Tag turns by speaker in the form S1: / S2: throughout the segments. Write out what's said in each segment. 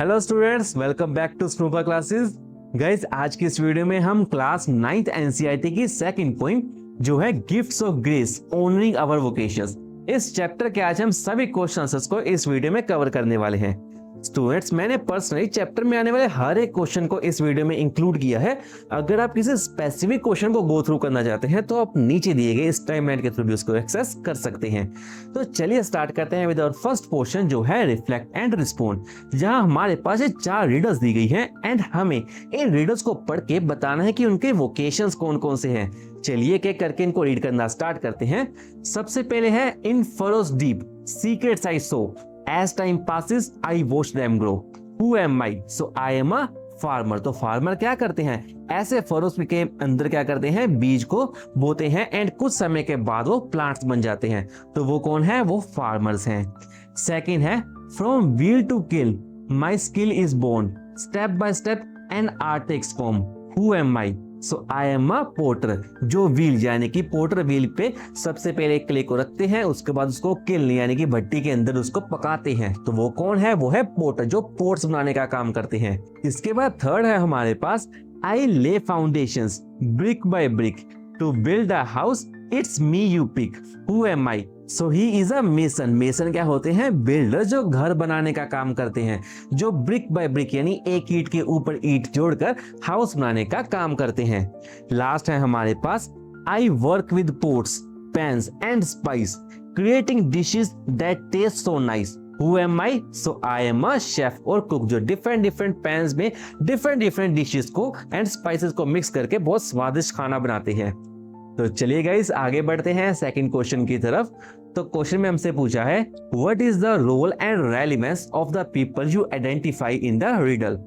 S1: Hello students, welcome back to snooper classes. Guys, आज की इस वीडियो में हम क्लास 9th एनसीईआरटी की सेकंड पोइम जो है gifts of grace honoring our vocations, इस चैप्टर के आज हम सभी क्वेश्चन आंसर्स को इस वीडियो में कवर करने वाले हैं। स्टूडेंट्स, मैंने पर्सनली चैप्टर में आने वाले हर एक क्वेश्चन को इस वीडियो में इंक्लूड किया है। अगर आप किसी स्पेसिफिक क्वेश्चन को गो थ्रू करना चाहते हैं तो आप नीचे दिए गए इस टाइमलाइन के थ्रू भी उसको एक्सेस कर सकते हैं। तो चलिए स्टार्ट करते हैं विद आवर फर्स्ट पोर्शन जो है रिफ्लेक्ट एंड रिस्पोंड, जहां हमारे पास 4 रीडर्स दी गई हैं एंड हमें इन रीडर्स को पढ़ के बताना है कि उनके वोकेशंस कौन कौन से हैं। चलिए एक एक करके इनको रीड करना स्टार्ट करते हैं। सबसे पहले है इन furrows deep secrets I so as time passes I watch them grow, who am I, so I am a farmer। तो फार्मर क्या करते हैं, ऐसे फरोज के अंदर क्या करते हैं, बीज को बोते हैं एंड कुछ समय के बाद वो प्लांट्स बन जाते हैं। तो वो कौन है, वो फार्मर्स हैं। सेकंड है from wheel to kiln my skill is born, step by step an art takes form, who am I, so I am a potter. जो व्हील यानी कि पोटर व्हील पे सबसे पहले क्ले को रखते हैं, उसके बाद उसको किल यानी कि भट्टी के अंदर उसको पकाते हैं। तो वो कौन है, वो है पोटर, जो पोट्स बनाने का काम करते हैं। इसके बाद थर्ड है हमारे पास I lay foundations brick by brick to build a house, it's me you pick, who am I, so he is a mason. Mason क्या होते हैं, बिल्डर, जो घर बनाने का काम करते हैं, जो ब्रिक बाय ब्रिक यानी एक ईंट के ऊपर ईंट जोड़कर हाउस बनाने का काम करते हैं। लास्ट है हमारे पास I work with pots pans and spice creating dishes that taste so nice, who am I, so I am a chef और कुक, जो डिफरेंट डिफरेंट पैन्स में डिफरेंट डिशेस को एंड स्पाइसेस को मिक्स करके बहुत स्वादिष्ट खाना बनाते हैं। तो चलिए गाइस आगे बढ़ते हैं सेकंड क्वेश्चन की तरफ। तो क्वेश्चन में हमसे पूछा है what is the role and relevance of the people you identify in the riddle,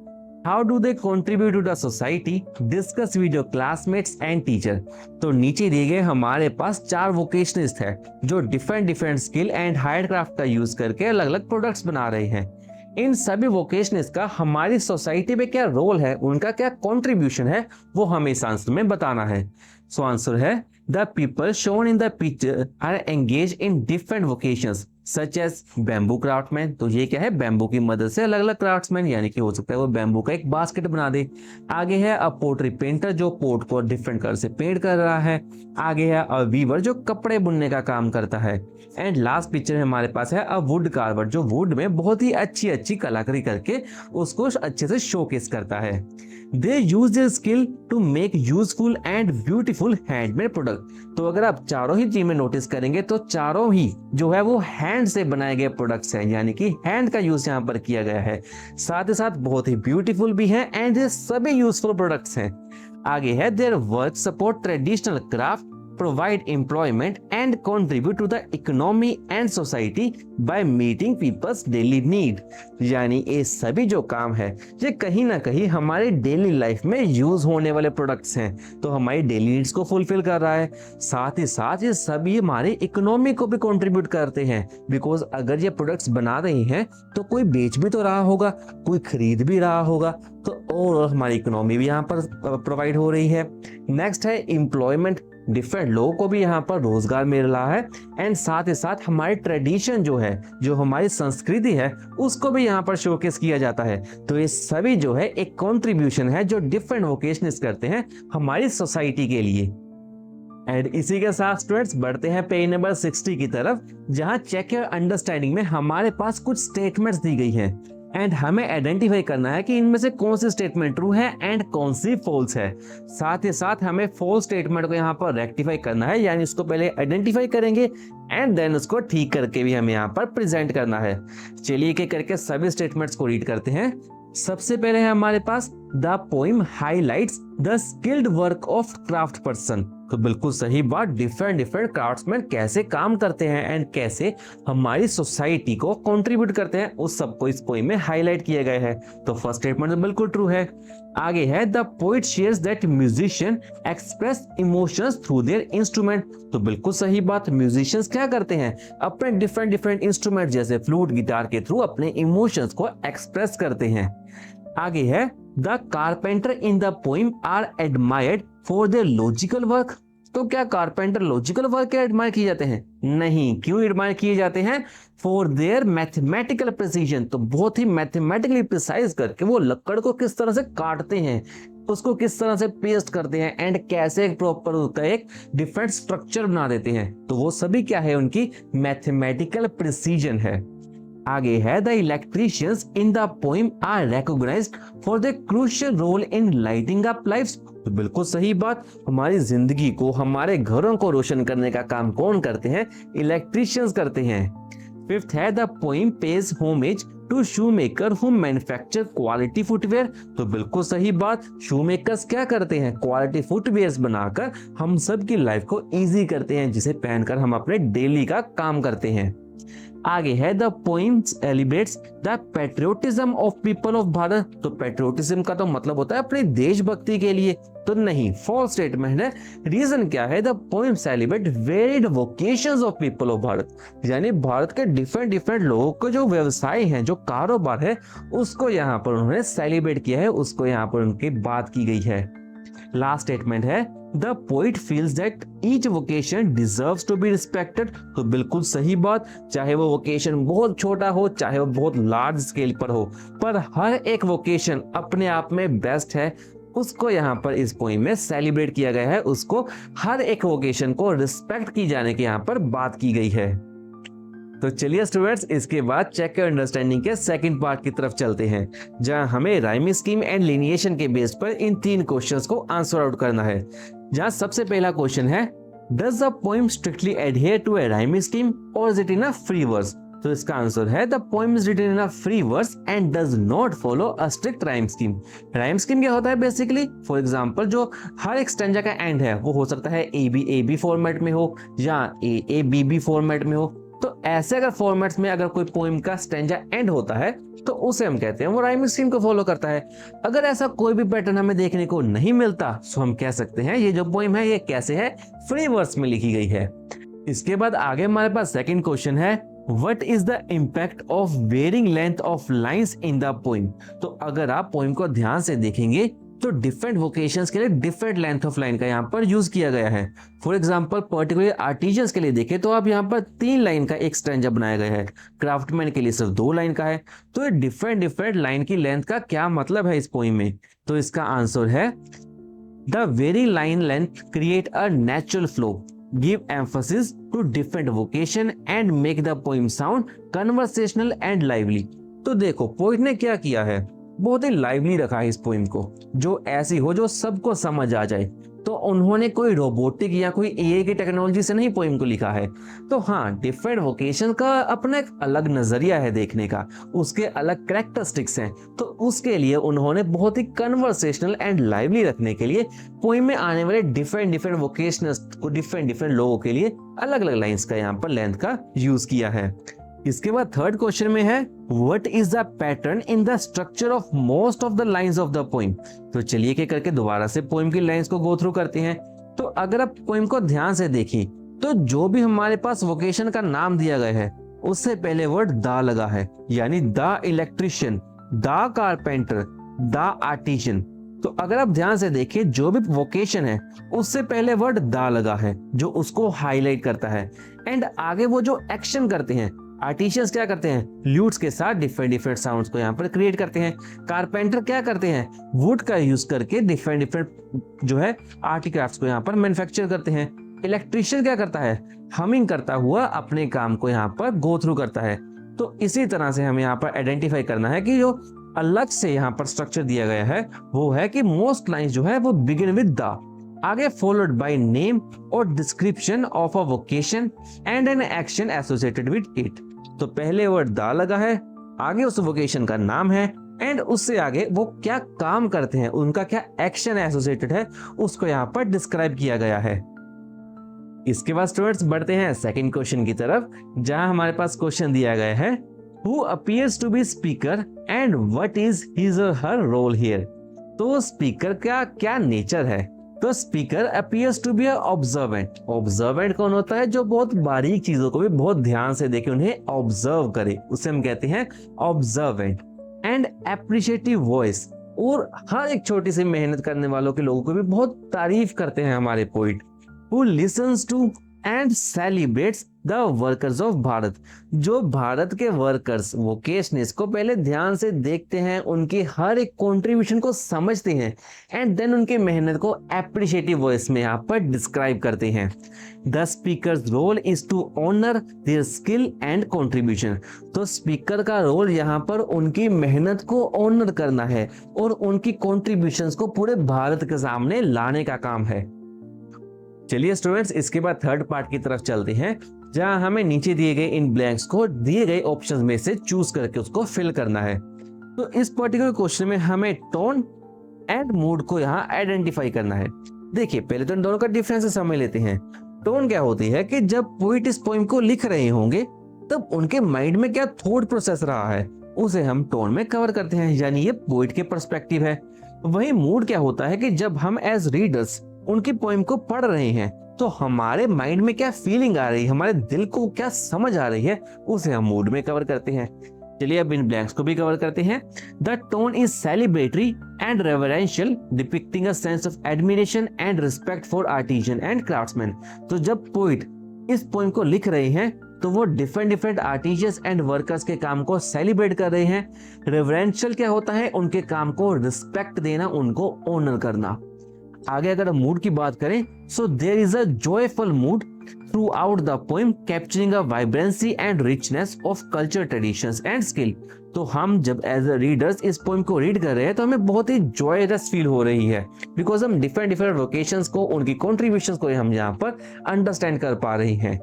S1: how do they contribute to the society, discuss with your classmates and teacher. तो नीचे दिए गए हमारे पास 4 वोकेशनिस्ट है जो डिफरेंट स्किल एंड हैंडक्राफ्ट का use करके अलग अलग प्रोडक्ट्स बना रहे हैं। इन सभी वोकेशनिस्ट का हमारी सोसाइटी में क्या रोल है, उनका क्या कंट्रीब्यूशन है, वो हमें इस आंसर में बताना है। सो आंसर है the people shown in the picture are engage in different vocations such as bamboo craftsman. तो ये क्या है, बैम्बू की मदद से अलग अलग क्राफ्ट्समैन, यानी कि हो सकता है वो बैम्बू का एक बास्केट बना दे। आगे है अ पोट्री पेंटर, जो पोट को डिफरेंट कलर से पेंट कर रहा है। आगे है अ वीवर, जो कपड़े बुनने का काम करता है। एंड लास्ट पिक्चर हमारे पास है अ वुड कार्वर, जो वुड में बहुत ही अच्छी कलाकारी करके उसको अच्छे से शोकेस करता है। They use their skill to make useful and beautiful handmade product. तो अगर आप चारों ही चीजें नोटिस करेंगे तो चारों ही जो है वो हैंड से बनाए गए प्रोडक्ट्स हैं, यानी कि हैंड का यूज यहाँ पर किया गया है। साथ ही साथ बहुत ही ब्यूटीफुल भी हैं एंड ये सभी यूजफुल प्रोडक्ट्स हैं। आगे है their work support traditional craft, provide employment and contribute to the economy and society by meeting people's daily need। यानी ये सभी जो काम है ये कहीं ना कहीं हमारे डेली लाइफ में यूज होने वाले प्रोडक्ट्स हैं, तो हमारी डेली नीड्स को फुलफिल कर रहा है। साथ ही साथ ये सभी हमारे इकोनॉमी को भी कंट्रीब्यूट करते हैं, बिकॉज अगर ये प्रोडक्ट्स बना रहे हैं तो कोई बेच भी तो रहा होगा, कोई खरीद भी रहा होगा, तो और हमारी इकोनॉमी भी यहाँ पर प्रोवाइड हो रही है। नेक्स्ट है एम्प्लॉयमेंट, डिफरेंट लोगों को भी यहाँ पर रोजगार मिल रहा है। एंड साथ ही साथ हमारी ट्रेडिशन जो है, जो हमारी संस्कृति है, उसको भी यहाँ पर शोकेस किया जाता है। तो ये सभी जो है एक कंट्रीब्यूशन है जो डिफरेंट वोकेशनिस्ट करते हैं हमारी सोसाइटी के लिए। एंड इसी के साथ स्टूडेंट्स बढ़ते हैं पेज नंबर 60 की तरफ, जहां चेक योर अंडरस्टैंडिंग में हमारे पास कुछ स्टेटमेंट्स दी गई हैं एंड हमें आइडेंटिफाई करना है कि इनमें से कौन सी स्टेटमेंट ट्रू है एंड कौन सी फॉल्स है। साथ ही साथ हमें फॉल्स स्टेटमेंट को यहाँ पर रेक्टिफाई करना है, यानी उसको पहले आइडेंटिफाई करेंगे एंड देन उसको ठीक करके भी हमें यहाँ पर प्रेजेंट करना है। चलिए एक एक करके सभी स्टेटमेंट्स को रीड करते हैं। सबसे पहले है हमारे पास the poem highlights the skilled work of craft person. तो बिल्कुल सही बात, डिफरेंट क्राफ्ट्समैन कैसे काम करते हैं एंड कैसे हमारी सोसाइटी को कंट्रीब्यूट करते हैं, उस सबको इस पोइम में हाईलाइट किया गया है। तो फर्स्ट स्टेटमेंट तो बिल्कुल ट्रू है। आगे है the poet shares that musician express emotions through their instrument. तो बिल्कुल सही बात, म्यूजिशियंस क्या करते हैं, अपने डिफरेंट इंस्ट्रूमेंट जैसे फ्लूट, गिटार के थ्रू अपने इमोशंस को एक्सप्रेस करते हैं। आगे है the carpenter in the poem are admired for their logical work. तो क्या कारपेंटर लॉजिकल वर्क के एडमायर किए जाते हैं? नहीं। क्यों एडमायर किए जाते हैं? For their mathematical precision. तो बहुत ही मैथमेटिकली प्रिसाइज करके वो लकड़ को किस तरह से काटते हैं, उसको किस तरह से पेस्ट करते हैं एंड कैसे एक प्रॉपर उसका एक डिफरेंट स्ट्रक्चर बना देते हैं, तो वो सभी क्या है, उनकी मैथमेटिकल प्रिसीजन है। आगे है the electricians in the poem are recognised for the crucial role in lighting up lives. तो बिल्कुल सही बात, हमारी जिंदगी को, हमारे घरों को रोशन करने का काम कौन करते हैं? इलेक्ट्रिशियंस करते हैं। फिफ्थ है the poem pays homage to shoemaker who manufacture quality footwear. तो बिल्कुल सही बात, शू मेकर्स क्या करते हैं? क्वालिटी फुटवेयर्स बनाकर हम सब की लाइफ को इजी करते हैं, जिसे पहनकर हम अपने डेली का काम करते हैं। आगे है the poem celebrates the patriotism of people of Bharat. तो पैट्रियोटिज्म का तो मतलब होता है अपनी देशभक्ति के लिए, तो नहीं, फॉल्स स्टेटमेंट है। रीजन क्या है? The poem celebrate varied vocations of people of Bharat, यानी भारत के डिफरेंट लोगों को जो व्यवसाय है, जो कारोबार है, उसको यहाँ पर उन्होंने सेलिब्रेट किया है, उसको यहाँ पर उनकी बात की गई है। लास्ट स्टेटमेंट है the poet feels that each vocation deserves to be respected. तो बिल्कुल सही बात, चाहे वो वोकेशन बहुत छोटा हो, चाहे वो बहुत लार्ज स्केल पर हो, पर हर एक वोकेशन अपने आप में बेस्ट है, उसको यहाँ पर इस पोएम में सेलिब्रेट किया गया है, उसको हर एक वोकेशन को रिस्पेक्ट की जाने की यहाँ पर बात की गई है। तो चलिए स्टूडेंट्स, इसके बाद चेक योर अंडरस्टैंडिंग के सेकंड पार्ट की तरफ चलते हैं, जहां हमें राइमिंग स्कीम एंड लिनिएशन के बेस पर इन 3 क्वेश्चंस को आंसर आउट करना है। जहां सबसे पहला क्वेश्चन है, does the poem strictly adhere to a rhyming scheme और is it in a free verse? तो इसका आंसर है the poem is written in a free verse and does not follow a strict rhyme scheme. Rhyme scheme क्या होता है? Basically for example, जो हर एक stanza का एंड है वो हो सकता है ए बी फॉर्मेट में हो या ए बी फॉर्मेट में हो। तो ऐसे अगर फॉर्मेट्स में अगर कोई पोएम का स्टैंजा एंड होता है तो उसे हम कहते हैं वो राइमिंग स्कीम को फॉलो करता है। अगर ऐसा कोई भी पैटर्न हमें देखने को नहीं मिलता तो हम कह सकते हैं ये जो पोएम है ये कैसे है? फ्री वर्स में लिखी गई है। इसके बाद आगे हमारे पास सेकंड क्वेश्चन है, what is the impact of varying length of lines in the poem? तो अगर आप पोएम को ध्यान से देखेंगे तो डिफरेंट वोकेशंस के लिए डिफरेंट लेंथ ऑफ लाइन का यहाँ पर यूज किया गया है। फॉर एग्जांपल, पर्टिकुलर आर्टिजन्स के लिए देखें तो आप यहाँ पर 3 लाइन का एक स्टैंजा बनाया गया है, क्राफ्टमैन के लिए सिर्फ 2 लाइन का है। तो डिफरेंट लाइन की लेंथ का क्या मतलब है इस पोएम में? तो इसका आंसर है the varied line length create a natural flow, give emphasis to different vocation and make the poem sound conversational and lively. तो देखो, पोइट ने क्या किया है, बहुत ही लाइवली रखा है इस पोएम को, जो ऐसी हो जो सबको समझ आ जाए। तो उन्होंने कोई रोबोटिक या कोई एआई की टेक्नोलॉजी से नहीं पोएम को लिखा है। तो हाँ, डिफरेंट वोकेशन का अपना एक अलग नजरिया है देखने का, उसके अलग कैरेक्टरिस्टिक्स हैं, तो उसके लिए उन्होंने बहुत ही कन्वर्सेशनल एंड लाइवली रखने के लिए पोएम में आने वाले डिफरेंट वोकेशनल्स को, डिफरेंट लोगों के लिए अलग अलग लाइन्स का यहाँ पर लेंथ का यूज किया है। इसके बाद थर्ड क्वेश्चन में है, what is the pattern in the structure of most of the lines of the poem? तो चलिए के करके दोबारा से पोएम की लाइंस को गो थ्रू करते हैं। तो अगर आप पोएम को ध्यान से देखें तो जो भी हमारे पास वोकेशन का नाम दिया गया है उससे पहले वर्ड द लगा है, यानी the electrician, the carpenter, the artisan. तो अगर आप ध्यान से देखें, जो भी वोकेशन है उससे पहले वर्ड द लगा है जो उसको हाईलाइट करता है, एंड आगे वो जो एक्शन करते हैं, आर्टिशियंस क्या करते हैं, ल्यूट्स के साथ डिफरेंट साउंड्स को यहाँ पर क्रिएट करते हैं। कारपेंटर क्या करते हैं, वुड का यूज करके डिफरेंट जो है आर्टिक्राफ्ट्स को यहाँ पर मैन्युफैक्चर करते हैं। इलेक्ट्रिशियन क्या करता है, हमिंग करता हुआ अपने काम को यहाँ पर गो थ्रू करता है। तो इसी तरह से हमें यहाँ पर आइडेंटिफाई करना है कि जो अलग से यहाँ पर स्ट्रक्चर दिया गया है वो है कि मोस्ट लाइंस जो है वो बिगिन विद द, आगे फॉलोड बाय नेम और description of a vocation and an action associated with it. तो पहले वर्ड द लगा है, आगे उस वोकेशन का नाम है, एंड उससे आगे वो क्या काम करते हैं, उनका क्या एक्शन एसोसिएटेड है, उसको यहाँ पर डिस्क्राइब किया गया है। इसके बाद स्टूडेंट्स बढ़ते हैं सेकंड क्वेश्चन की तरफ, जहां हमारे पास क्वेश्चन दिया गया है, who appears to be speaker and what is his or her role here? तो स्पीकर का क्या नेचर है? तो speaker appears to be observant. Observant कौन होता है? जो बहुत बारीक चीजों को भी बहुत ध्यान से देखे, उन्हें ऑब्जर्व करे, उसे हम कहते हैं ऑब्जर्वेंट। एंड एप्रिशिएटिव वॉइस, और हर एक छोटी सी मेहनत करने वालों के लोगों को भी बहुत तारीफ करते हैं हमारे poet. who listens to and celebrates the workers of Bharat. जो भारत के वर्कर्स वोकेशनिस को पहले ध्यान से देखते हैं, उनकी हर एक कंट्रीब्यूशन को समझते हैं एंड देन उनकी मेहनत को एप्रिशिएटिव वॉइस में यहाँ पर डिस्क्राइब करते हैं। The speaker's role is to honour their skill and contribution. तो स्पीकर का रोल यहाँ पर उनकी मेहनत को ऑनर करना है और उनकी कंट्रीब्यूशंस को पूरे भारत के सामने लाने का काम है। चलिए स्टूडेंट्स, इसके बाद थर्ड पार्ट की तरफ चलते हैं, जहां हमें नीचे दिए गए इन ब्लैंक्स को दिए गए ऑप्शंस में से चूज करके उसको फिल करना है। तो इस पर्टिकुलर क्वेश्चन में हमें टोन एंड मूड को यहाँ आइडेंटिफाई करना है। देखिए, पहले तो इन दोनों का डिफरेंस समझ लेते हैं। टोन क्या होती है कि जब पोइट इस पोइम को लिख रहे होंगे तब उनके माइंड में क्या थॉट प्रोसेस रहा है, उसे हम टोन में कवर करते हैं, यानी ये पोइट के पर्सपेक्टिव है। वही मूड क्या होता है कि जब हम एज रीडर्स उनकी पोइम को पढ़ रहे हैं तो हमारे माइंड में क्या फीलिंग आ रही है, हमारे दिल को क्या समझ आ रही है, उसे हम मूड में कवर करते हैं। चलिए अब इन ब्लैंक्स को भी कवर करते हैं। The tone is celebratory and reverential, depicting a sense of admiration and respect for artisan and craftsman. तो जब पोइट इस पोइम को लिख रहे हैं तो वो डिफरेंट आर्टिजन्स एंड वर्कर्स के काम को सेलिब्रेट कर रहे हैं। रेवरेंशियल क्या होता है, उनके काम को रिस्पेक्ट देना, उनको ऑनर करना। आगे अगर मूड की बात करें, so there is a joyful mood throughout the poem, capturing a vibrancy and richness of culture, traditions and skill. तो हम जब एज अ रीडर्स इस पोएम को रीड कर रहे हैं तो हमें बहुत ही जॉयरस फील हो रही है, बिकॉज हम डिफरेंट वोकेशंस को, उनकी कॉन्ट्रीब्यूशंस को हम यहाँ पर अंडरस्टैंड कर पा रहे हैं।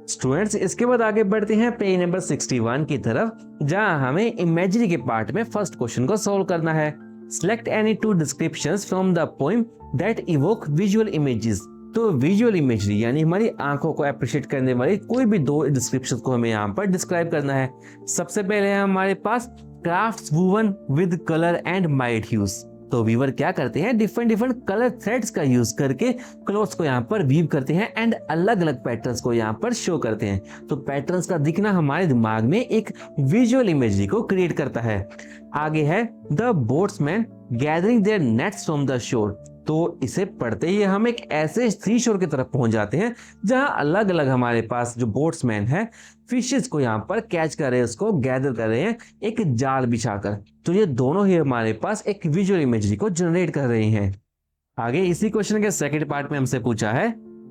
S1: स्टूडेंट्स, इसके बाद आगे बढ़ते हैं पेज नंबर 61 की तरफ, जहां हमें इमेजरी के पार्ट में फर्स्ट क्वेश्चन को सोल्व करना है। Select any two descriptions from the poem that evoke visual images। तो विजुअल इमेजरी यानी हमारी आंखों को अप्रिशिएट करने वाली कोई भी दो डिस्क्रिप्शंस को हमें यहाँ पर डिस्क्राइब करना है। सबसे पहले है हमारे पास crafts woven with colour and mild hues. तो वीवर क्या करते हैं, डिफरेंट कलर थ्रेड्स का यूज करके क्लॉथ्स को यहाँ पर वीव करते हैं एंड अलग अलग पैटर्न्स को यहाँ पर शो करते हैं। तो पैटर्न्स का दिखना हमारे दिमाग में एक विजुअल इमेजरी को क्रिएट करता है। आगे है the boatsman gathering their nets from the shore. तो इसे पढ़ते ही हम एक ऐसे सी शोर की तरफ पहुंच जाते हैं जहां अलग अलग हमारे पास जो बोट्समैन है फिशेस को यहाँ पर कैच कर रहे हैं, उसको गैदर कर रहे हैं एक जाल बिछाकर। तो ये दोनों ही हमारे पास एक विजुअल इमेजरी को जनरेट कर रहे हैं। आगे इसी क्वेश्चन के सेकंड पार्ट में हमसे पूछा है,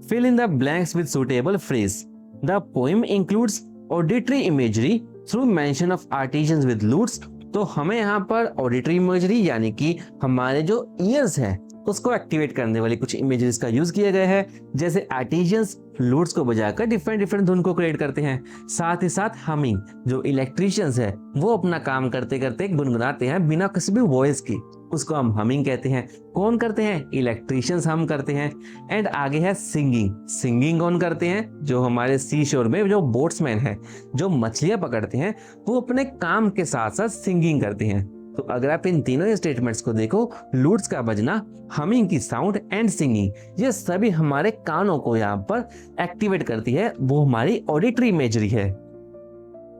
S1: fill in the blanks with suitable phrase. The poem includes auditory imagery through mention of artisans with lutes. तो हमें यहाँ पर ऑडिटरी इमेजरी यानी कि हमारे जो ईयर्स हैं उसको एक्टिवेट करने वाली कुछ इमेजेस का यूज किया गया है, जैसे आर्टिजन्स लूट्स को बजाकर डिफरेंट धुन को क्रिएट करते हैं। साथ ही साथ हमिंग, जो इलेक्ट्रिशियंस है वो अपना काम करते करते गुनगुनाते हैं बिना किसी भी वॉइस की, उसको हम हमिंग कहते हैं। कौन करते हैं, इलेक्ट्रिशियंस हम करते हैं। एंड आगे है सिंगिंग। सिंगिंग कौन करते हैं, जो हमारे सी शोर में जो बोट्समैन है, जो मछलियां पकड़ते हैं, वो अपने काम के साथ साथ सिंगिंग करते हैं। तो अगर आप इन तीनों स्टेटमेंट्स को देखो, लूट्स का बजना, हमिंग की साउंड एंड सिंगिंग, ये सभी हमारे कानों को यहाँ पर एक्टिवेट करती है, वो हमारी ऑडिटरी इमेजरी है।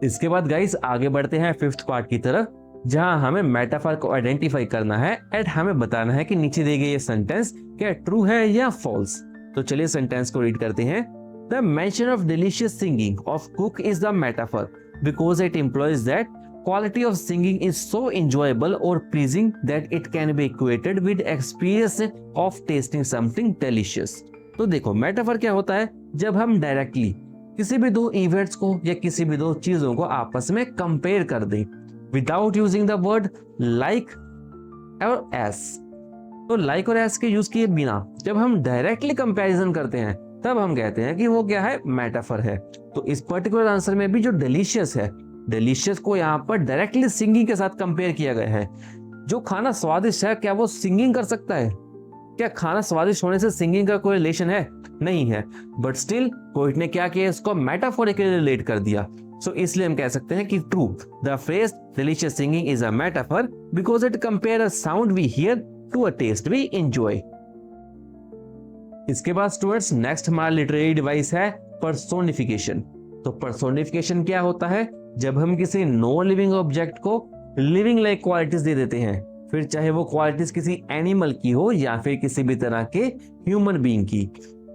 S1: इसके बाद गाइस आगे बढ़ते हैं फिफ्थ पार्ट की तरफ, जहां हमें मेटाफर को आइडेंटिफाई करना है एंड हमें बताना है कि नीचे दिए गए ये सेंटेंस क्या ट्रू है या फॉल्स। तो चलिए सेंटेंस को रीड करते हैं। The mention of delicious singing of cook is the metaphor because it employees that quality of singing is so enjoyable or pleasing that it can be equated with experience of tasting something delicious। तो देखो metaphor क्या होता है, जब हम directly किसी भी दो इवेंट्स को या किसी भी दो चीजों को आपस में कंपेयर कर दें without using the word like और एस। तो लाइक और एस के यूज किए बिना जब हम डायरेक्टली कंपैरिजन करते हैं तब हम कहते हैं कि वो क्या है, मेटाफर है। तो इस पर्टिकुलर आंसर में भी जो डिलीशियस है, डिलीशियस को यहाँ पर डायरेक्टली सिंगिंग के साथ कंपेयर किया गया है। जो खाना स्वादिष्ट है क्या वो सिंगिंग कर सकता है? क्या खाना स्वादिष्ट होने से सिंगिंग का कोई रिलेशन है? नहीं है, बट स्टिल पोइट ने क्या किया, इसको मेटाफोरिकली रिलेट कर दिया। सो इसलिए हम कह सकते हैं कि true, the phrase delicious singing is a metaphor because it compare a sound we hear to a taste we enjoy. इसके बाद स्टूडेंट्स नेक्स्ट हमारा लिटरेरी डिवाइस है पर्सोनिफिकेशन। तो पर्सोनिफिकेशन क्या होता है, जब हम किसी नॉन लिविंग ऑब्जेक्ट को लिविंग लाइक क्वालिटीज दे देते हैं, फिर चाहे वो क्वालिटीज किसी एनिमल की हो या फिर किसी भी तरह के ह्यूमन बीइंग की।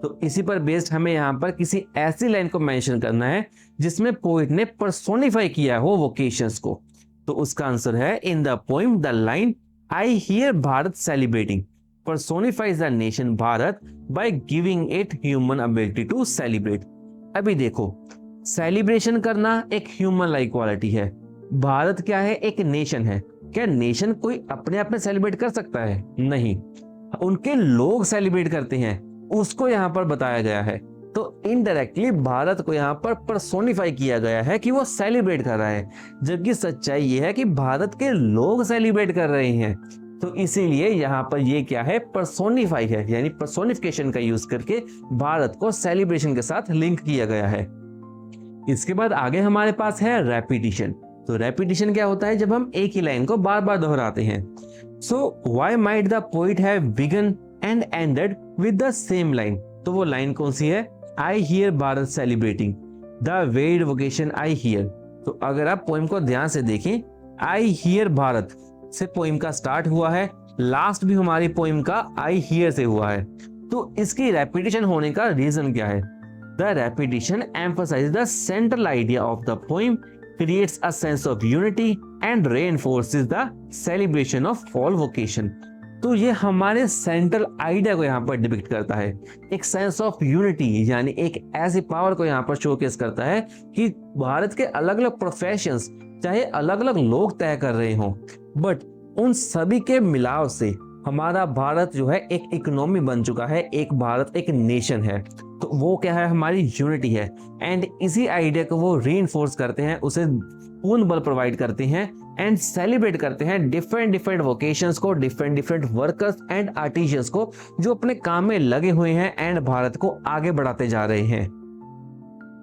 S1: तो इसी पर बेस्ड हमें यहाँ पर किसी ऐसी लाइन को मेंशन करना है जिसमें पोइट ने पर्सोनिफाई किया हो वोकेशंस को। तो उसका आंसर है इन the poem the line I hear Bharat celebrating personifies the nation Bharat by giving it human ability to celebrate। अभी देखो, सेलिब्रेशन करना एक ह्यूमन लाइक क्वालिटी है। भारत क्या है? एक नेशन है। क्या नेशन कोई अपने आप में सेलिब्रेट कर सकता है? नहीं, उनके लोग सेलिब्रेट करते हैं, उसको यहाँ पर बताया गया है। तो इनडायरेक्टली भारत को यहाँ पर पर्सोनिफाई किया गया है कि वो सेलिब्रेट कर रहा है, जबकि सच्चाई ये है कि भारत के लोग सेलिब्रेट कर रहे हैं। तो इसीलिए यहाँ पर ये क्या है? पर्सोनिफाई है, यानी पर्सोनिफिकेशन का यूज करके भारत को सेलिब्रेशन के साथ लिंक किया गया है। इसके बाद आगे हमारे पास है रेपिटिशन। तो रेपिटिशन क्या होता है? जब हम एक ही लाइन को बार बार दोहराते हैं। So why might the poet have begun and ended with the same line? तो वो लाइन कौन सी है? I hear Bharat celebrating the wed vocation I hear. तो अगर आप पोइम को ध्यान से देखें, आई हियर भारत से पोइम का स्टार्ट हुआ है, लास्ट भी हमारी पोइम का आई हियर से हुआ है। तो इसकी रेपिटिशन होने का रीजन क्या है? The repetition emphasise the central idea of the poem, creates a sense of unity and reinforces the celebration of fall vocation. तो ये हमारे सेंट्रल आइडिया को यहाँ पर डिपिक्ट करता है, एक सेंस ऑफ यूनिटी, यानी एक ऐसी पावर को यहाँ पर शोकेस करता है कि भारत के अलग अलग प्रोफेशंस चाहे अलग अलग लोग तय कर रहे हों, बट उन सभी के मिलाव से हमारा भारत जो है एक इकोनॉमी बन चुका है, एक भारत एक नेशन है। तो वो क्या है? हमारी यूनिटी है। एंड इसी आइडिया को वो रीइंफोर्स करते हैं, उसे पूर्ण बल प्रोवाइड करते हैं एंड सेलिब्रेट करते हैं डिफरेंट डिफरेंट वोकेशंस को, different different workers and artisans को जो अपने काम में लगे हुए हैं एंड भारत को आगे बढ़ाते जा रहे हैं।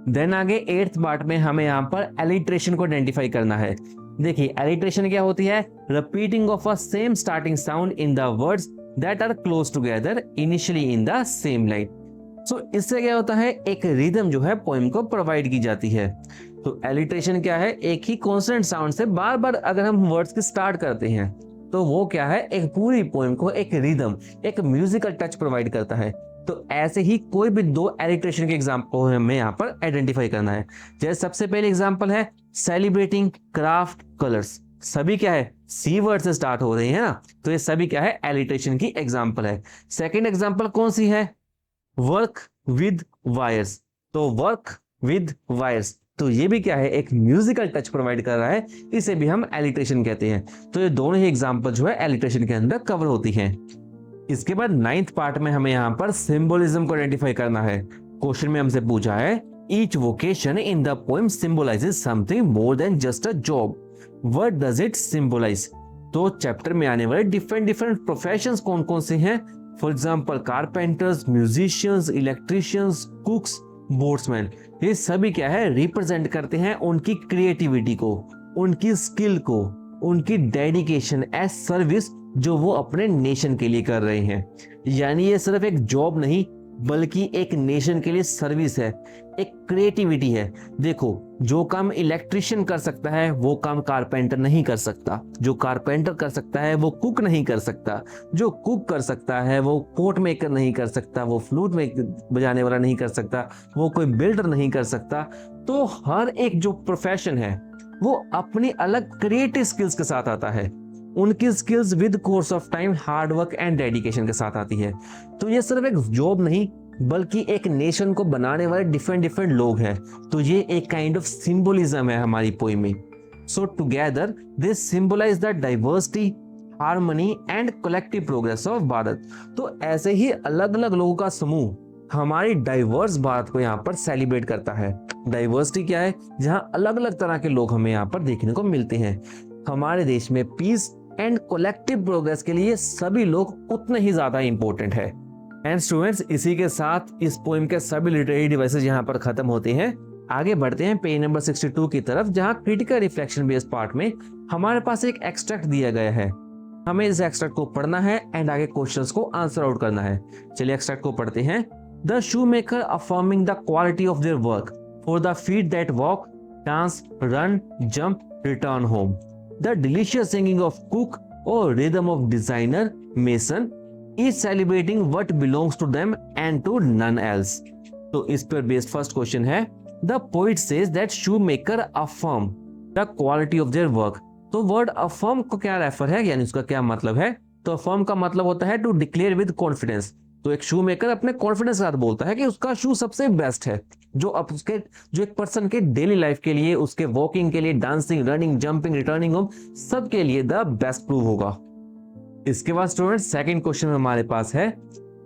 S1: देन आगे 8th पार्ट में हमें यहाँ पर एलिट्रेशन को आइडेंटिफाई करना है। देखिए, एलिट्रेशन क्या होती है? Repeating of a same starting sound in the words that are close together initially in the same line. So इससे क्या होता है? एक रिदम जो है पोइम को प्रोवाइड की जाती है। तो एलिट्रेशन क्या है? एक ही कॉन्स्टेंट साउंड से बार बार अगर हम वर्ड्स की स्टार्ट करते हैं तो वो क्या है? एक पूरी पोइम को एक रिदम, एक म्यूजिकल टच प्रोवाइड करता है। तो ऐसे ही कोई भी 2 एलिट्रेशन के एग्जाम्पल हमें यहाँ पर आइडेंटिफाई करना है। जैसे सबसे पहले एग्जाम्पल है सेलिब्रेटिंग क्राफ्ट कलर्स। सभी क्या है? सी वर्ड से स्टार्ट हो रही है ना, तो ये सभी क्या है? एलिट्रेशन की एग्जाम्पल है। सेकेंड एग्जाम्पल कौन सी है? Work with wires. तो वर्क विद वायर्स, तो ये भी क्या है? एक म्यूजिकल टच प्रोवाइड कर रहा है, इसे भी हम एलिट्रेशन कहते हैं। तो ये दोनों ही एग्जाम्पल जो है एलिट्रेशन के अंदर कवर होती हैं। इसके बाद 9th पार्ट में हमें यहाँ पर सिंबोलिज्म को आइडेंटिफाई करना है। क्वेश्चन में हमसे पूछा है each vocation in the poem symbolises something more than just a job, what does it symbolise? तो चैप्टर में आने वाले डिफरेंट डिफरेंट प्रोफेशंस कौन कौन से हैं? For example carpenters, musicians, electricians, cooks, boatsman. ये सभी क्या है? रिप्रेजेंट करते हैं उनकी क्रिएटिविटी को, उनकी स्किल को, उनकी डेडिकेशन एज सर्विस जो वो अपने नेशन के लिए कर रहे हैं। यानी ये सिर्फ एक जॉब नहीं बल्कि एक नेशन के लिए सर्विस है, एक क्रिएटिविटी है। देखो, जो काम इलेक्ट्रिशियन कर सकता है वो काम कारपेंटर नहीं कर सकता, जो कारपेंटर कर सकता है वो कुक नहीं कर सकता, जो कुक कर सकता है वो पोट मेकर नहीं कर सकता, वो फ्लूट में बजाने वाला नहीं कर सकता, वो कोई बिल्डर नहीं कर सकता। तो हर एक जो प्रोफेशन है वो अपनी अलग क्रिएटिव स्किल्स के साथ आता है, उनकी skills with course of time, hard work and dedication के साथ आती है। तो ये सिर्फ एक जॉब नहीं बल्कि एक नेशन को बनाने वाले डिफरेंट डिफरेंट लोग हैं। तो ये एक काइंड ऑफ सिंबोलिज्म है हमारी पोएम में। So together they symbolise the diversity, harmony and collective progress of Bharat. तो ऐसे ही अलग अलग लोगों का समूह हमारी डाइवर्स भारत को यहाँ पर सेलिब्रेट करता है। डाइवर्सिटी क्या है? जहाँ अलग अलग तरह के लोग हमें यहाँ पर देखने को मिलते हैं। हमारे देश में पीस एंड कलेक्टिव प्रोग्रेस के लिए सभी लोग उतने ही ज्यादा इंपॉर्टेंट है। एंड स्टूडेंट्स, इसी के साथ इस पोएम के सभी लिटरेरी डिवाइसेस यहाँ पर खत्म होते हैं। आगे बढ़ते हैं पेज नंबर 62 की तरफ, जहाँ क्रिटिकल रिफ्लेक्शन बेस्ड पार्ट में हमारे पास एक एक्सट्रैक्ट दिया गया है। हमें इस एक्सट्रैक्ट को पढ़ना है एंड आगे क्वेश्चंस को आंसर आउट करना है। चलिए एक्सट्रैक्ट को पढ़ते हैं। The shoe maker affirming the quality of their work for the feet that walk, dance, run, jump, return home. The delicious singing of cook or rhythm of designer, mason, each celebrating what belongs to them and to none else. तो इस पर based first question है, the poet says that shoemaker affirm the quality of their work. तो word affirm को क्या refer है, यानी उसका क्या मतलब है? तो affirm का मतलब होता है to declare with confidence. तो एक शू मेकर अपने कॉन्फिडेंस के साथ बोलता है कि उसका शू सबसे बेस्ट है, जो एक पर्सन के डेली लाइफ के लिए, उसके वॉकिंग के लिए, dancing, running, jumping, returning home, सब के लिए द बेस्ट प्रूव होगा। इसके बाद स्टूडेंट सेकंड क्वेश्चन हमारे पास है,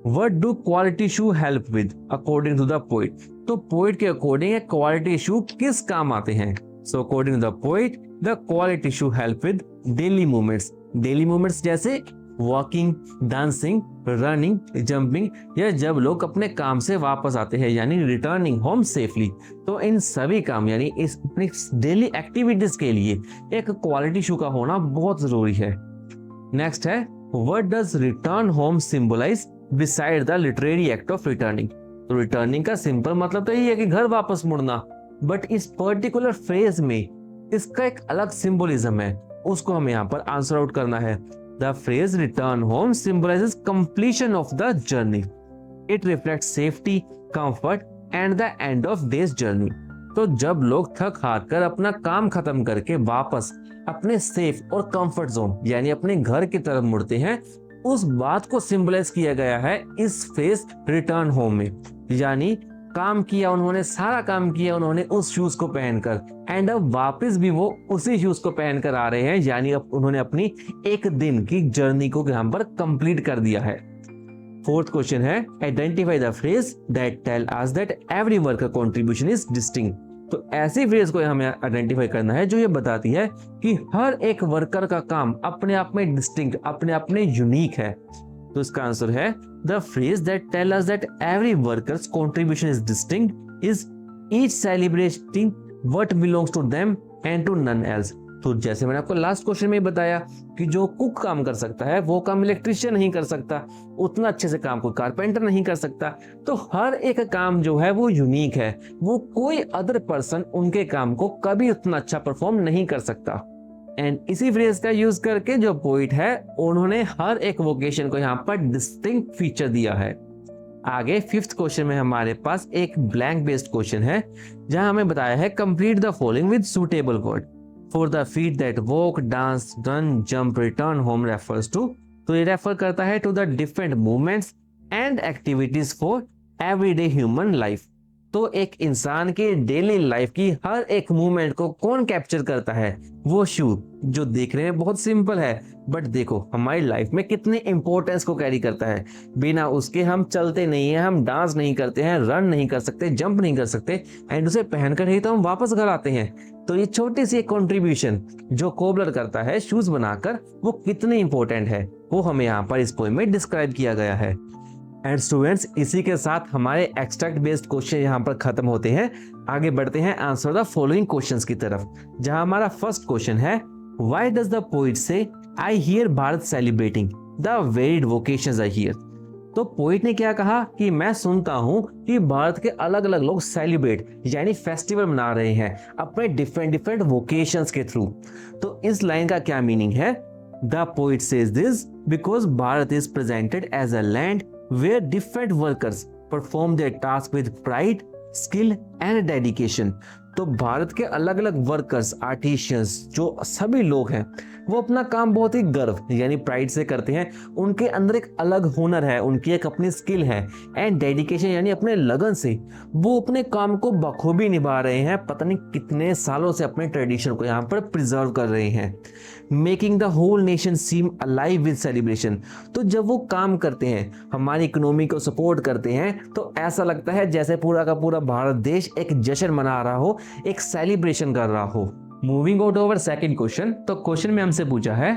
S1: what do quality shoe help with according to the poet. तो पोइट के अकॉर्डिंग क्वालिटी शू किस काम आते हैं? So according to the poet, the quality shoe help with daily movements जैसे वॉकिंग, डांसिंग, रनिंग, जंपिंग, या जब लोग अपने काम से वापस आते हैं यानी रिटर्निंग होम सेफली। तो इन सभी काम यानी इस अपनी डेली एक्टिविटीज के लिए एक क्वालिटी शू का होना बहुत जरूरी है। नेक्स्ट है, what does return home symbolize beside the literary act of returning. तो रिटर्निंग का सिंपल मतलब तो यही है कि घर वापस मुड़ना, बट इस पर्टिकुलर फ्रेज में इसका एक अलग सिंबलिज्म है, उसको हमें यहाँ पर आंसर आउट करना है। The phrase return home symbolizes completion of the journey. It reflects safety, comfort and the end of day's journey. तो जब लोग थक हार कर अपना काम खत्म करके वापस अपने सेफ और कंफर्ट जोन यानी अपने घर की तरफ मुड़ते हैं, उस बात को सिंबलाइज किया गया है इस फ्रेज रिटर्न होम में। यानी काम किया उन्होंने, सारा काम किया उन्होंने उस शूज को पहनकर, एंड अब वापस भी वो उसी शूज को पहनकर आ रहे हैं, यानी अब उन्होंने अपनी एक दिन की जर्नी को यहाँ पर कंप्लीट कर दिया है। फोर्थ क्वेश्चन है, identify the phrase that tell us that every worker contribution is distinct. तो ऐसी फ्रेज को हमें आइडेंटिफाई करना है जो ये बताती है कि हर एक वर्कर का काम अपने आप में डिस्टिंक्ट, अपने आप में यूनिक है। तो इसका आंसर है, the phrase that tell us that every worker's contribution is distinct is each celebrating what belongs to them and to none else. तो जैसे मैंने आपको लास्ट क्वेश्चन में बताया कि जो कुक काम कर सकता है वो काम इलेक्ट्रिशियन नहीं कर सकता, उतना अच्छे से काम कोई कारपेंटर नहीं कर सकता। तो हर एक काम जो है वो यूनिक है, वो कोई अदर पर्सन उनके काम को कभी उतना अच्छा परफॉर्म नहीं कर सकता। एंड इसी फ्रेज का यूज करके जो पोइट है उन्होंने हर एक वोकेशन को यहाँ पर डिस्टिंक्ट फीचर दिया है। आगे फिफ्थ क्वेश्चन में हमारे पास एक ब्लैंक बेस्ड क्वेश्चन है जहां हमें बताया है, complete the following with suitable word for the feet that walk, dance, run, jump, return home refers to. तो ये रेफर करता है to the different movements and activities for everyday human life. तो एक इंसान के डेली लाइफ की हर एक मूवमेंट को कौन कैप्चर करता है? वो शू, जो देखने में बहुत सिंपल है बट देखो हमारी लाइफ में कितने इंपॉर्टेंस को कैरी करता है। बिना उसके हम चलते नहीं है, हम डांस नहीं करते हैं, रन नहीं कर सकते, जंप नहीं कर सकते, एंड उसे पहनकर ही तो हम वापस घर आते हैं। तो ये छोटी सी एक कंट्रीब्यूशन जो कोबलर करता है शूज बनाकर, वो कितनी इंपॉर्टेंट है वो हमें यहाँ पर इस पोएम में डिस्क्राइब किया गया है। एंड स्टूडेंट्स, इसी के साथ हमारे एक्सट्रैक्ट बेस्ड क्वेश्चन यहाँ पर खत्म होते हैं। आगे बढ़ते हैं आंसर द फॉलोइंग क्वेश्चंस की तरफ, जहां हमारा फर्स्ट क्वेश्चन है, व्हाई डज द पोइट से आई hear Bharat celebrating the varied vocations I hear. तो पोइट ने क्या कहा कि मैं सुनता हूं कि भारत के अलग अलग लोग सेलिब्रेट यानी फेस्टिवल मना रहे हैं अपने डिफरेंट वोकेशंस के थ्रू। तो इस लाइन का क्या मीनिंग है? The poet says this because Bharat is presented as a land where different workers perform their task with pride, skill and dedication। तो भारत के अलग अलग वर्कर्स, आर्टिशियंस, जो सभी लोग हैं वो अपना काम बहुत ही गर्व यानी प्राइड से करते हैं। उनके अंदर एक अलग हुनर है, उनकी एक अपनी स्किल है, एंड डेडिकेशन यानी अपने लगन से वो अपने काम को बखूबी निभा रहे हैं। पता नहीं कितने सालों से अपने ट्रेडिशन को यहाँ पर प्रिजर्व कर रहे हैं, making the whole nation seem alive with celebration. तो जब वो काम करते हैं, हमारी इकोनॉमी को सपोर्ट करते हैं, तो ऐसा लगता है जैसे पूरा का पूरा भारत देश एक जश्न मना रहा हो, एक सेलिब्रेशन कर रहा हो। Moving on to our second question. तो क्वेश्चन में हमसे पूछा है,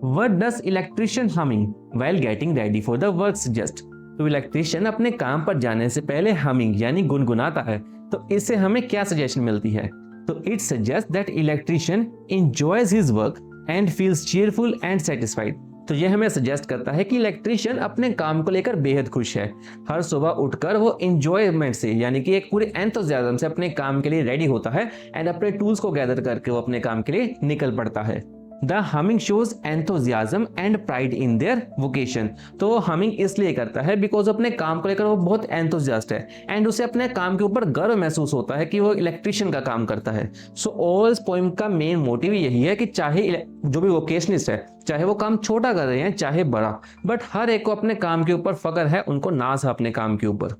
S1: what does electrician humming while getting ready for the work suggest. तो इलेक्ट्रिशियन अपने काम पर जाने से पहले हमिंग यानी गुनगुनाता है, तो इससे हमें क्या सजेशन मिलती है? तो it suggest that electrician enjoys his work and feels cheerful and satisfied. तो यह हमें सजेस्ट करता है कि इलेक्ट्रिशियन अपने काम को लेकर बेहद खुश है। हर सुबह उठकर वो एंजॉयमेंट से यानी कि एक पूरे एंथुसियाज्म से अपने काम के लिए रेडी होता है एंड अपने टूल्स को गैदर करके वो अपने काम के लिए निकल पड़ता है। The humming shows enthusiasm and pride in their vocation. तो वो हमिंग इसलिए करता है बिकॉज अपने काम को लेकर वो बहुत एंथुजियास्ट है एंड उसे अपने काम के ऊपर गर्व महसूस होता है कि वो इलेक्ट्रिशियन का काम करता है। सो ओवरऑल इस पोएम का मेन मोटिव यही है कि चाहे जो भी वोकेशनिस्ट है, चाहे वो काम छोटा कर रहे हैं चाहे बड़ा, बट हर एक को अपने काम के ऊपर फख्र है, उनको नाज है अपने काम के ऊपर।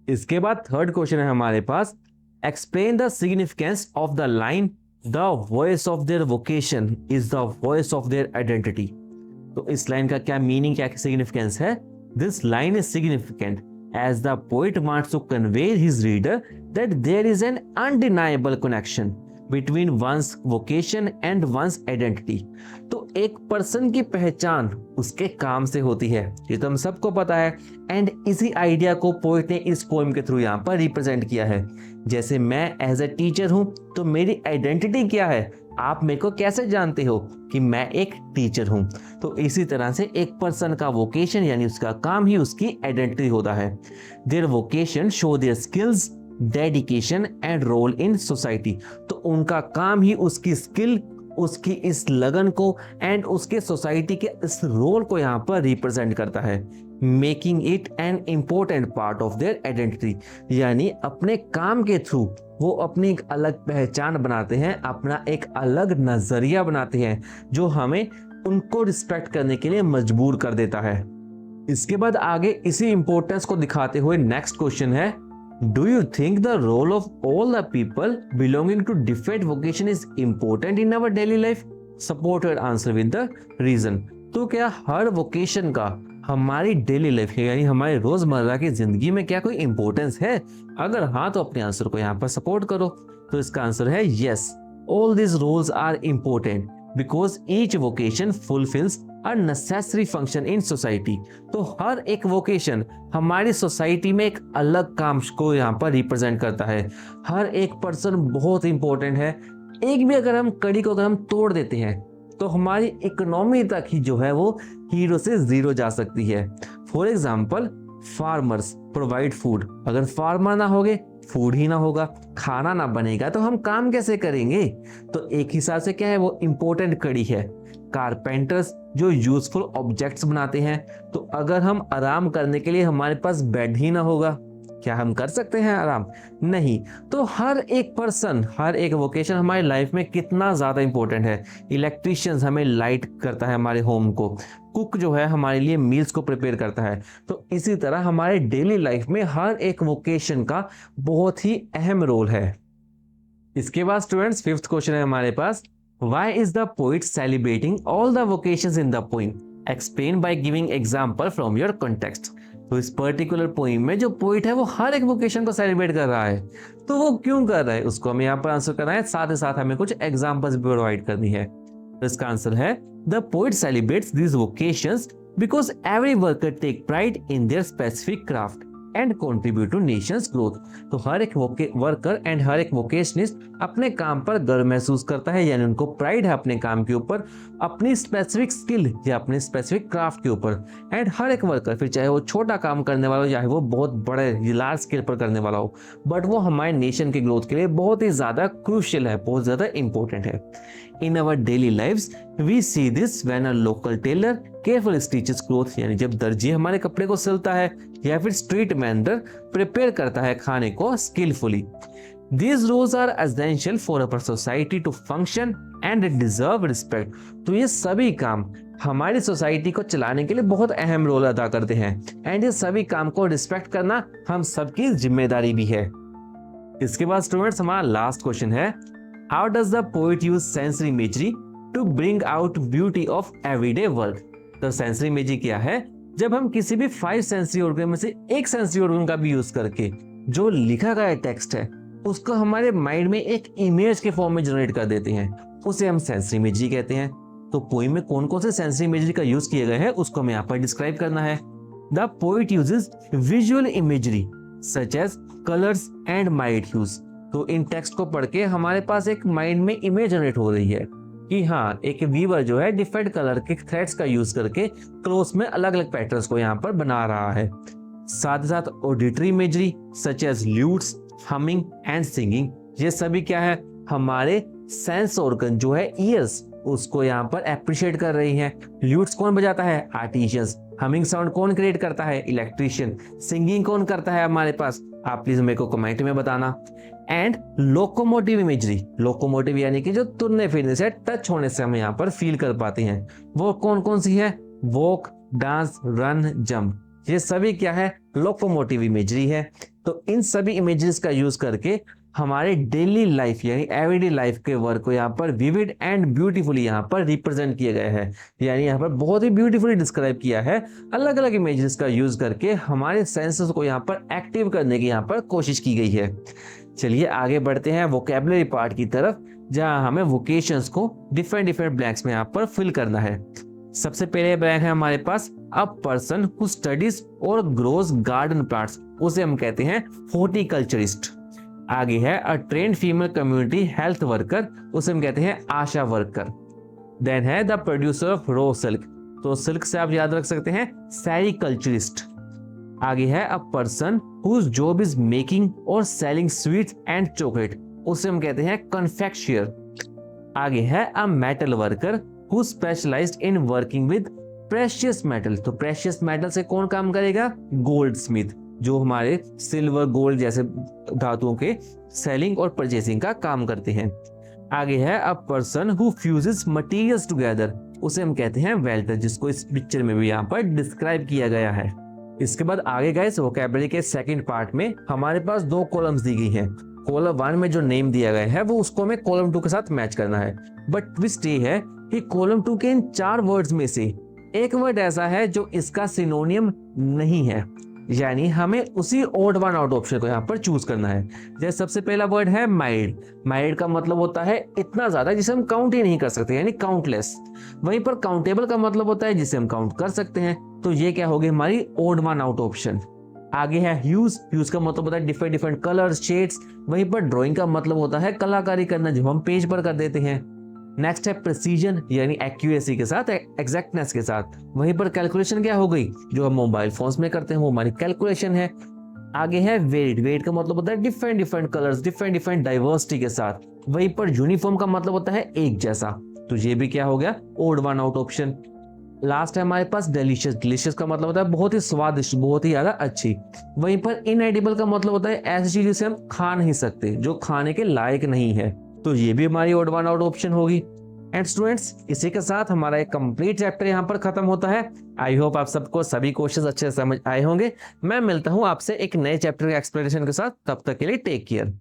S1: इसके बाद थर्ड क्वेश्चन है हमारे पास, explain the significance of the line the voice of their vocation is the voice of their identity. तो इस लाइन का क्या मीनिंग, क्या सिग्निफिकेंस है? This line is significant as the poet wants to convey his reader that there is an undeniable connection between one's vocation and one's identity। तो एक person की पहचान उसके काम से होती है, ये तो हम सबको पता है, एंड इसी आइडिया को पोएट ने इस पोएम के थ्रू यहाँ पर रिप्रेजेंट किया है। जैसे मैं एज अ टीचर हूँ तो मेरी आइडेंटिटी क्या है, आप मेरे को कैसे जानते हो कि मैं एक टीचर हूं। तो इसी तरह से एक पर्सन का वोकेशन यानी उसका काम ही उसकी आइडेंटिटी होता है। Their vocation show their skills, dedication and role in society. तो उनका काम ही उसकी स्किल, उसकी इस लगन को एंड उसके सोसाइटी के इस रोल को यहाँ पर रिप्रेजेंट करता है, making it an important part of their identity. यानी अपने काम के थ्रू वो अपनी एक अलग पहचान बनाते हैं, अपना एक अलग नजरिया बनाते हैं जो हमें उनको रिस्पेक्ट करने के लिए मजबूर कर देता है। इसके बाद आगे इसी इंपॉर्टेंस को दिखाते हुए नेक्स्ट क्वेश्चन है, do you think the role of all the people belonging to different vocation is important in our daily life? Support your answer with the reason. तो क्या हर वोकेशन का हमारी डेली लाइफ यानी हमारी रोजमर्रा की जिंदगी में क्या कोई इंपॉर्टेंस है? अगर हाँ तो अपने आंसर को यहाँ पर सपोर्ट करो। तो इसका आंसर है yes, all this roles are important because each vocation fulfills a necessary function in society. तो हर एक वोकेशन हमारी सोसाइटी में एक अलग काम को यहाँ पर रिप्रेजेंट करता है। हर एक पर्सन बहुत इंपॉर्टेंट है। एक भी अगर हम कड़ी को अगर हम तोड़ देते हैं तो हमारी इकोनॉमी तक ही जो है वो हीरो से जीरो जा सकती है। For example farmers provide food, अगर फार्मर ना होगे फूड ही ना होगा, खाना ना बनेगा तो हम काम कैसे करेंगे? तो एक हिसाब से क्या है वो इंपॉर्टेंट कड़ी है। कारपेंटर्स जो यूजफुल ऑब्जेक्ट्स बनाते हैं, तो अगर हम आराम करने के लिए हमारे पास बेड ही ना होगा, क्या हम कर सकते हैं आराम? नहीं। तो हर एक पर्सन, हर एक वोकेशन हमारी लाइफ में कितना ज़्यादा इंपॉर्टेंट है। इलेक्ट्रीशियंस हमें लाइट करता है हमारे होम को, कुक जो है हमारे लिए मील्स को प्रिपेयर करता है। तो इसी तरह हमारे डेली लाइफ में हर एक वोकेशन का बहुत ही अहम रोल है। इसके बाद स्टूडेंट्स फिफ्थ क्वेश्चन है हमारे पास, why is the poet celebrating all the vocations in the poem? Explain by giving example from your context. तो इस पर्टिकुलर पोएम में जो पोइट है वो हर एक वोकेशन को सेलिब्रेट कर रहा है, तो वो क्यों कर रहा है उसको हमें यहाँ पर आंसर करना है, साथ ही साथ हमें कुछ एग्जांपल्स भी प्रोवाइड करनी है। तो इसका आंसर है, the poet celebrates these vocations because every worker take pride in their specific craft and contribute to nation's growth. तो हर एक वर्कर एंड हर एक वोकेशनिस्ट अपने काम पर गर्व महसूस करता है, यानी उनको प्राइड है अपने काम के ऊपर, अपनी स्पेसिफिक स्किल या अपने स्पेसिफिक क्राफ्ट के ऊपर। एंड हर एक वर्कर, फिर चाहे वो छोटा काम करने वाला हो चाहे वो बहुत बड़े लार्ज स्केल पर करने वाला हो, बट वो हमारे नेशन के ग्रोथ के लिए बहुत ही ज्यादा क्रूशियल है, बहुत ज्यादा इंपॉर्टेंट है। In our daily lives, we see this when a local tailor carefully stitches clothes, यानी जब दर्जी हमारे कपड़े को सिलता है या फिर स्ट्रीट वेंडर प्रिपेयर करता है खाने को skilfully. These roles are essential for our society to function and deserve respect। तो ये सभी काम हमारी सोसाइटी को चलाने के लिए बहुत अहम रोल अदा करते हैं एंड ये सभी काम को रिस्पेक्ट करना हम सबकी जिम्मेदारी भी है। इसके बाद स्टूडेंट्स हमारा लास्ट क्वेश्चन है, How does the poet use sensory imagery to bring out beauty of everyday work? तो सेंसरी इमेजरी क्या है? जब हम किसी भी 5 सेंसरी ऑर्गन में से एक सेंसरी ऑर्गन का भी यूज करके जो लिखा गया टेक्स्ट है उसको हमारे माइंड में एक इमेज के फॉर्म में जनरेट कर देते हैं, उसे हम सेंसरी इमेजरी कहते हैं। तो पोएम में कौन कौन से सेंसरी इमेजरी का यूज किए गए हैं उसको हमें यहाँ पर डिस्क्राइब करना है। The poet uses visual imagery such as colours and mild hues. तो इन टेक्स्ट को पढ़ के हमारे पास एक माइंड में इमेज जनरेट हो रही है कि हाँ एक वीवर जो है डिफरेंट कलर के थ्रेड्स का यूज करके क्लोथ्स में अलग अलग पैटर्न्स को यहाँ पर बना रहा है। साथ ही साथ auditory imagery such as lutes, humming and singing, ये सभी क्या है हमारे सेंस ऑर्गन जो है ईयर्स उसको यहाँ पर अप्रिशिएट कर रही हैं। ल्यूट्स कौन बजाता है? आर्टिशियंस। हमिंग साउंड कौन क्रिएट करता है? इलेक्ट्रिशियन। सिंगिंग कौन करता है हमारे पास? आप प्लीज मेरे को कमेंट में बताना। एंड लोकोमोटिव इमेजरी, लोकोमोटिव यानी कि जो तुरने फिरने से, टच होने से हम यहाँ पर फील कर पाते हैं, वो कौन कौन सी है? Walk, dance, run, jump. ये सभी क्या है? लोकोमोटिव इमेजरी है। तो इन सभी इमेजेस का यूज करके हमारे डेली लाइफ यानी एवरीडे लाइफ के वर्क को यहाँ पर विविड एंड ब्यूटीफुली यहाँ पर रिप्रेजेंट किया गया है, यानी यहाँ पर बहुत ही ब्यूटीफुली डिस्क्राइब किया है। अलग अलग इमेजेस का यूज करके हमारे सेंसेस को यहाँ पर एक्टिव करने की यहाँ पर कोशिश की गई है। चलिए आगे बढ़ते हैं वोकैबुलरी पार्ट की तरफ, जहां हमें वोकेशंस को डिफरेंट ब्लैंक्स में यहाँ पर फिल करना है। सबसे पहले ब्लैंक है हमारे पास अ पर्सन हु स्टडीज और ग्रोज गार्डन प्लांट्स, उसे हम कहते हैं हॉर्टिकल्चरिस्ट। आगे है a trained female community health worker, उसे हम कहते हैं आशा वर्कर। देन है the producer of raw silk, तो सिल्क से आप याद रख सकते हैं सेरिकल्चरिस्ट। आगे है a person whose job is making और सेलिंग स्वीट्स एंड चॉकलेट, उसे हम कहते हैं कन्फेक्शियर। आगे है a metal worker who specialized in working with precious metal, तो प्रेशियस मेटल से कौन काम करेगा? गोल्ड स्मिथ, जो हमारे सिल्वर गोल्ड जैसे धातुओं के सेलिंग और परचेसिंग का काम करते हैं। आगे है a person who fuses materials together, उसे हम कहते हैं वेल्डर, जिसको इस पिक्चर में भी यहाँ पर डिस्क्राइब किया गया है। इसके बाद आगे गाइस वोकैबुलरी के सेकंड पार्ट में हमारे पास दो कॉलम्स दी गई हैं। कॉलम 1 में जो नेम दिया गया है वो उसको हमें कॉलम 2 के साथ मैच करना है, बट ट्विस्ट ये है कि कॉलम 2 के इन 4 वर्ड्स में से एक वर्ड ऐसा है जो इसका सिनोनियम नहीं है, यानी हमें उसी ओड वन आउट ऑप्शन को यहाँ पर चूज करना है। जैसे सबसे पहला वर्ड है माइल्ड, माइल्ड का मतलब होता है इतना ज्यादा जिसे हम काउंट ही नहीं कर सकते, यानी काउंटलेस। वहीं पर काउंटेबल का मतलब होता है जिसे हम काउंट कर सकते हैं, तो ये क्या होगी? हमारी ओड वन आउट ऑप्शन। आगे है ह्यूज, ह्यूज का मतलब होता है डिफरेंट कलर्स, शेड्स। वहीं पर ड्राइंग का मतलब होता है कलाकारी करना, जो हम पेज पर कर देते हैं। नेक्स्ट है प्रिसीजन, यानी एक्यूरेसी के साथ, एग्जैक्टनेस के साथ। वहीं पर कैलकुलेशन क्या हो गई? जो हम मोबाइल फोन्स में करते हैं वो हमारी कैलकुलेशन है। आगे है वेरिड, वेरिड का मतलब होता है डिफरेंट कलर्स, डिफरेंट डाइवर्सिटी के साथ। वहीं पर यूनिफॉर्म का मतलब होता है एक जैसा, तो ये भी क्या हो गया? Odd one out option. Last है हमारे पास डिलीशियस, डिलीशियस का मतलब होता है बहुत ही स्वादिष्ट, बहुत ही ज्यादा अच्छी। वहीं पर इनएडिबल का मतलब होता है ऐसी चीज जिसे हम खा नहीं सकते, जो खाने के लायक नहीं है, तो ये भी हमारी ओड वन आउट ऑप्शन होगी। एंड स्टूडेंट्स, इसी के साथ हमारा एक कंप्लीट चैप्टर यहाँ पर खत्म होता है। आई होप आप सबको सभी क्वेश्चंस अच्छे से समझ आए होंगे। मैं मिलता हूँ आपसे एक नए चैप्टर के एक्सप्लेनेशन के साथ, तब तक के लिए टेक केयर।